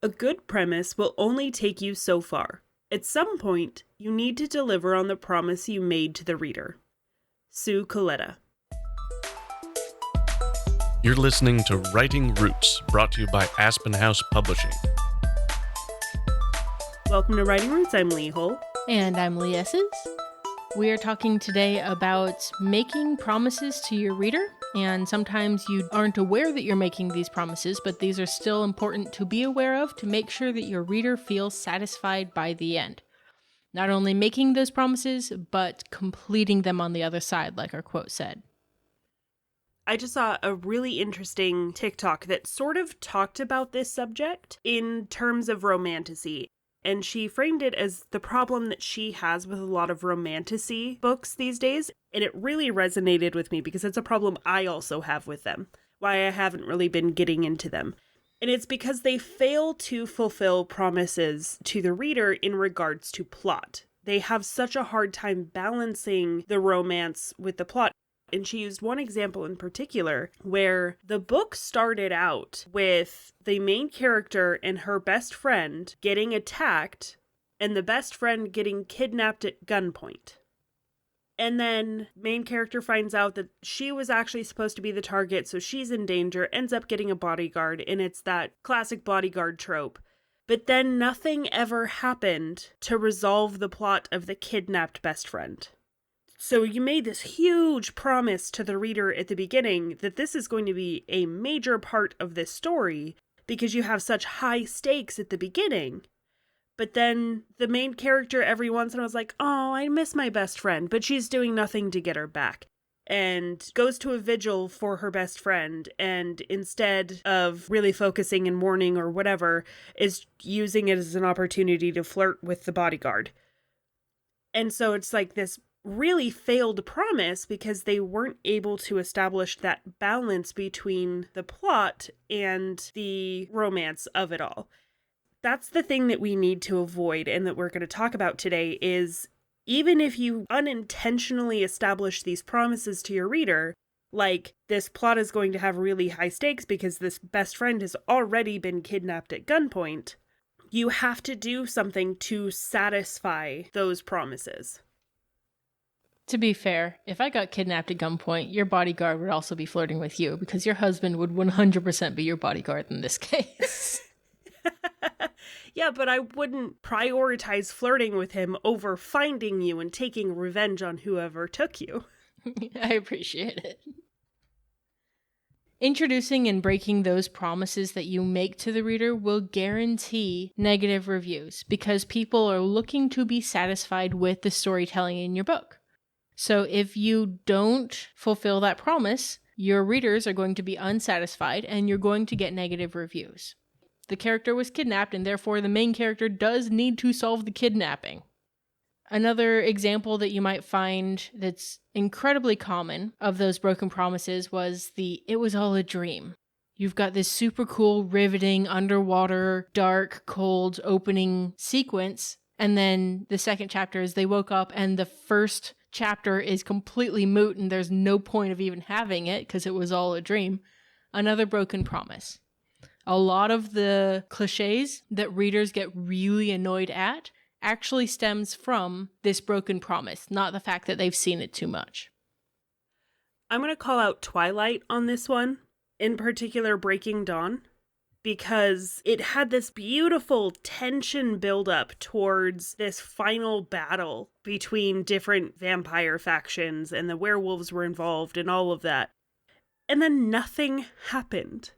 A good premise will only take you so far. At some point, you need to deliver on the promise you made to the reader. Sue Coletta. You're listening to Writing Roots, brought to you by Aspen House Publishing. Welcome to Writing Roots. I'm Lee Hull. And I'm Lee Esses. We are talking today about making promises to your reader, and sometimes you aren't aware that you're making these promises, but these are still important to be aware of to make sure that your reader feels satisfied by the end. Not only making those promises, but completing them on the other side, like our quote said. I just saw a really interesting TikTok that sort of talked about this subject in terms of romantasy. And she framed it as the problem that she has with a lot of romantasy books these days. And it really resonated with me because it's a problem I also have with them, why I haven't really been getting into them. And it's because they fail to fulfill promises to the reader in regards to plot. They have such a hard time balancing the romance with the plot. And she used one example in particular where the book started out with the main character and her best friend getting attacked and the best friend getting kidnapped at gunpoint. And then main character finds out that she was actually supposed to be the target, so she's in danger, ends up getting a bodyguard, and it's that classic bodyguard trope. But then nothing ever happened to resolve the plot of the kidnapped best friend. So you made this huge promise to the reader at the beginning that this is going to be a major part of this story because you have such high stakes at the beginning. But then the main character every once in a while is like, oh, I miss my best friend, but she's doing nothing to get her back. And goes to a vigil for her best friend, and instead of really focusing and mourning or whatever, is using it as an opportunity to flirt with the bodyguard. And so it's like this really failed promise because they weren't able to establish that balance between the plot and the romance of it all. That's the thing that we need to avoid and that we're going to talk about today is even if you unintentionally establish these promises to your reader, like this plot is going to have really high stakes because this best friend has already been kidnapped at gunpoint, you have to do something to satisfy those promises. To be fair, if I got kidnapped at gunpoint, your bodyguard would also be flirting with you because your husband would 100% be your bodyguard in this case. Yeah, but I wouldn't prioritize flirting with him over finding you and taking revenge on whoever took you. I appreciate it. Introducing and breaking those promises that you make to the reader will guarantee negative reviews because people are looking to be satisfied with the storytelling in your book. So if you don't fulfill that promise, your readers are going to be unsatisfied and you're going to get negative reviews. The character was kidnapped and therefore the main character does need to solve the kidnapping. Another example that you might find that's incredibly common of those broken promises was the "it was all a dream." You've got this super cool, riveting, underwater, dark, cold opening sequence, and then the second chapter is they woke up and the first chapter is completely moot and there's no point of even having it because it was all a dream. Another broken promise. A lot of the cliches that readers get really annoyed at actually stems from this broken promise, not the fact that they've seen it too much. I'm going to call out Twilight on this one, in particular Breaking Dawn, because it had this beautiful tension buildup towards this final battle between different vampire factions and the werewolves were involved and all of that. And then nothing happened.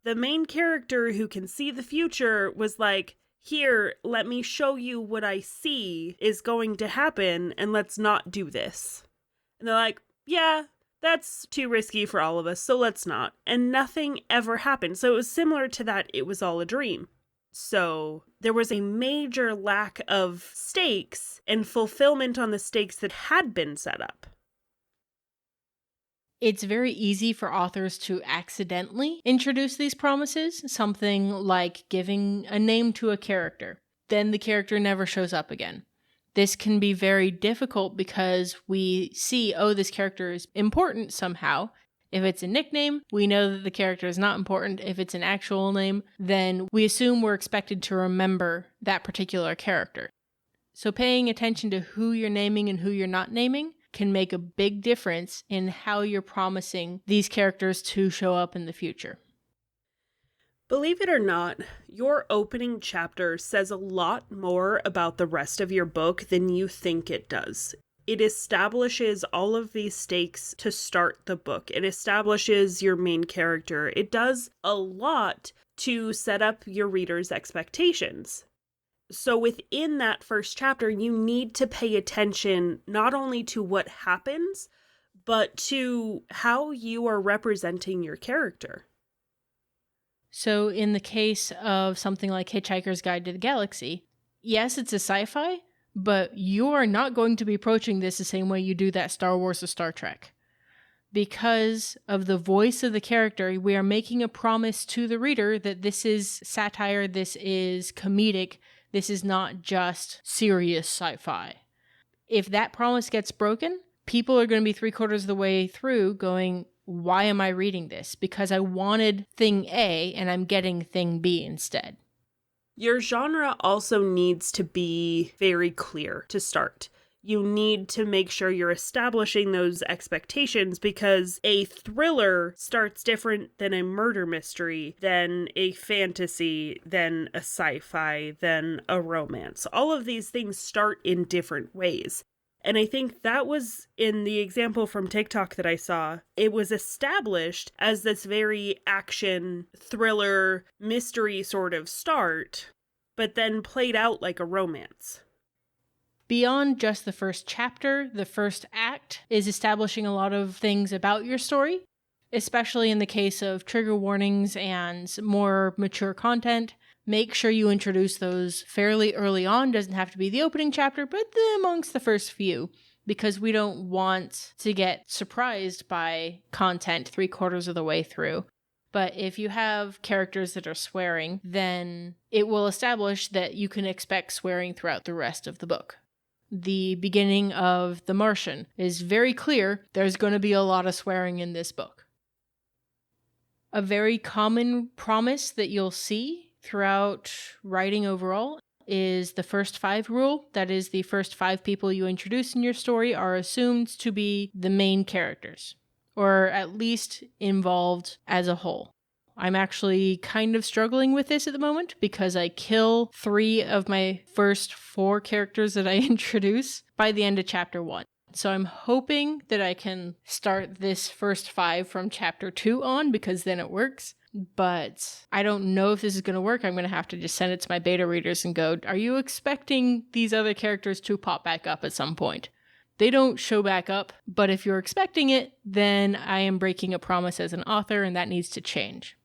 The main character who can see the future was like, here, let me show you what I see is going to happen and let's not do this. And they're like, yeah, that's too risky for all of us, so let's not. And nothing ever happened. So it was similar to that it was all a dream. So there was a major lack of stakes and fulfillment on the stakes that had been set up. It's very easy for authors to accidentally introduce these promises, something like giving a name to a character. Then the character never shows up again. This can be very difficult because we see, oh, this character is important somehow. If it's a nickname, we know that the character is not important. If it's an actual name, then we assume we're expected to remember that particular character. So paying attention to who you're naming and who you're not naming can make a big difference in how you're promising these characters to show up in the future. Believe it or not, your opening chapter says a lot more about the rest of your book than you think it does. It establishes all of these stakes to start the book. It establishes your main character. It does a lot to set up your reader's expectations. So within that first chapter, you need to pay attention not only to what happens, but to how you are representing your character. So in the case of something like Hitchhiker's Guide to the Galaxy, yes, it's a sci-fi, but you are not going to be approaching this the same way you do that Star Wars or Star Trek. Because of the voice of the character, we are making a promise to the reader that this is satire, this is comedic, this is not just serious sci-fi. If that promise gets broken, people are going to be 3/4 of the way through going, why am I reading this? Because I wanted thing A and I'm getting thing B instead. Your genre also needs to be very clear to start. You need to make sure you're establishing those expectations because a thriller starts different than a murder mystery, than a fantasy, than a sci-fi, than a romance. All of these things start in different ways. And I think that was in the example from TikTok that I saw. It was established as this very action, thriller, mystery sort of start, but then played out like a romance. Beyond just the first chapter, the first act is establishing a lot of things about your story, especially in the case of trigger warnings and more mature content. Make sure you introduce those fairly early on. Doesn't have to be the opening chapter, but amongst the first few, because we don't want to get surprised by content 3/4 of the way through. But if you have characters that are swearing, then it will establish that you can expect swearing throughout the rest of the book. The beginning of The Martian is very clear there's going to be a lot of swearing in this book. A very common promise that you'll see throughout writing overall is the first 5 rule. That is, the first 5 people you introduce in your story are assumed to be the main characters, or at least involved as a whole. I'm actually kind of struggling with this at the moment because I kill 3 of my first 4 characters that I introduce by the end of chapter 1. So I'm hoping that I can start this first 5 from chapter 2 on, because then it works. But I don't know if this is going to work. I'm going to have to just send it to my beta readers and go, are you expecting these other characters to pop back up at some point? They don't show back up, but if you're expecting it, then I am breaking a promise as an author, and that needs to change.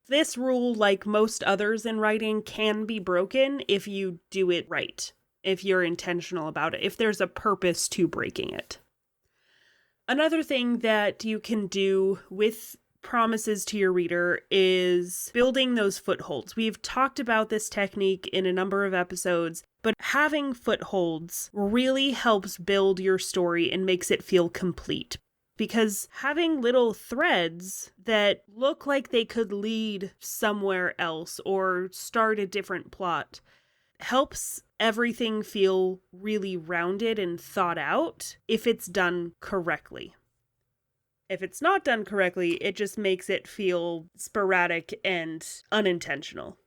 This rule, like most others in writing, can be broken if you do it right, if you're intentional about it, if there's a purpose to breaking it. Another thing that you can do with promises to your reader is building those footholds. We've talked about this technique in a number of episodes, but having footholds really helps build your story and makes it feel complete. Because having little threads that look like they could lead somewhere else or start a different plot helps everything feel really rounded and thought out if it's done correctly. If it's not done correctly, it just makes it feel sporadic and unintentional.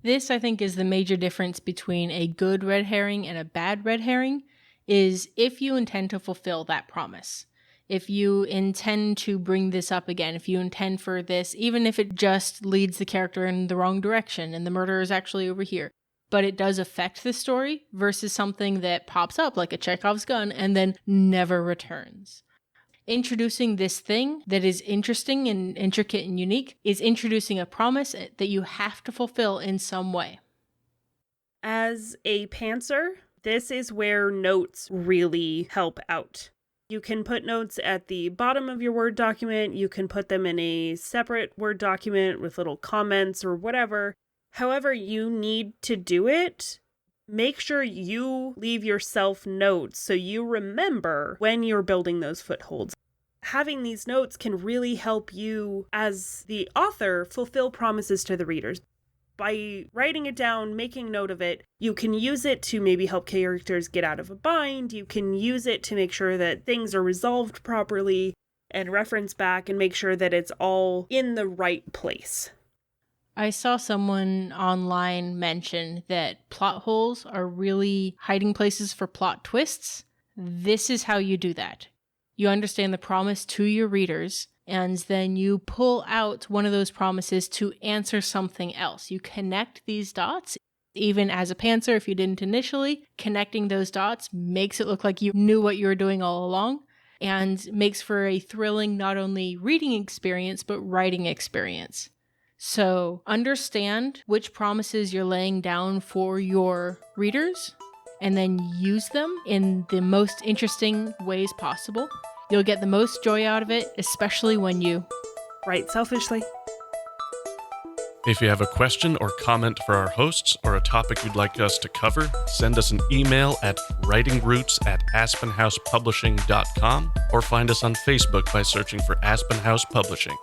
This, I think, is the major difference between a good red herring and a bad red herring, is if you intend to fulfill that promise. If you intend to bring this up again, if you intend for this, even if it just leads the character in the wrong direction and the murderer is actually over here, but it does affect the story versus something that pops up like a Chekhov's gun and then never returns. Introducing this thing that is interesting and intricate and unique is introducing a promise that you have to fulfill in some way. As a pantser, this is where notes really help out. You can put notes at the bottom of your Word document. You can put them in a separate Word document with little comments or whatever. However you need to do it, make sure you leave yourself notes so you remember when you're building those footholds. having these notes can really help you, as the author, fulfill promises to the readers. By writing it down, making note of it, you can use it to maybe help characters get out of a bind. You can use it to make sure that things are resolved properly and reference back and make sure that it's all in the right place. I saw someone online mention that plot holes are really hiding places for plot twists. This is how you do that. You understand the promise to your readers, and then you pull out one of those promises to answer something else. You connect these dots. Even as a pantser, if you didn't initially, connecting those dots makes it look like you knew what you were doing all along, and makes for a thrilling not only reading experience, but writing experience. So understand which promises you're laying down for your readers, and then use them in the most interesting ways possible. You'll get the most joy out of it, especially when you write selfishly. If you have a question or comment for our hosts or a topic you'd like us to cover, send us an email at writingroots@aspenhousepublishing.com or find us on Facebook by searching for Aspen House Publishing.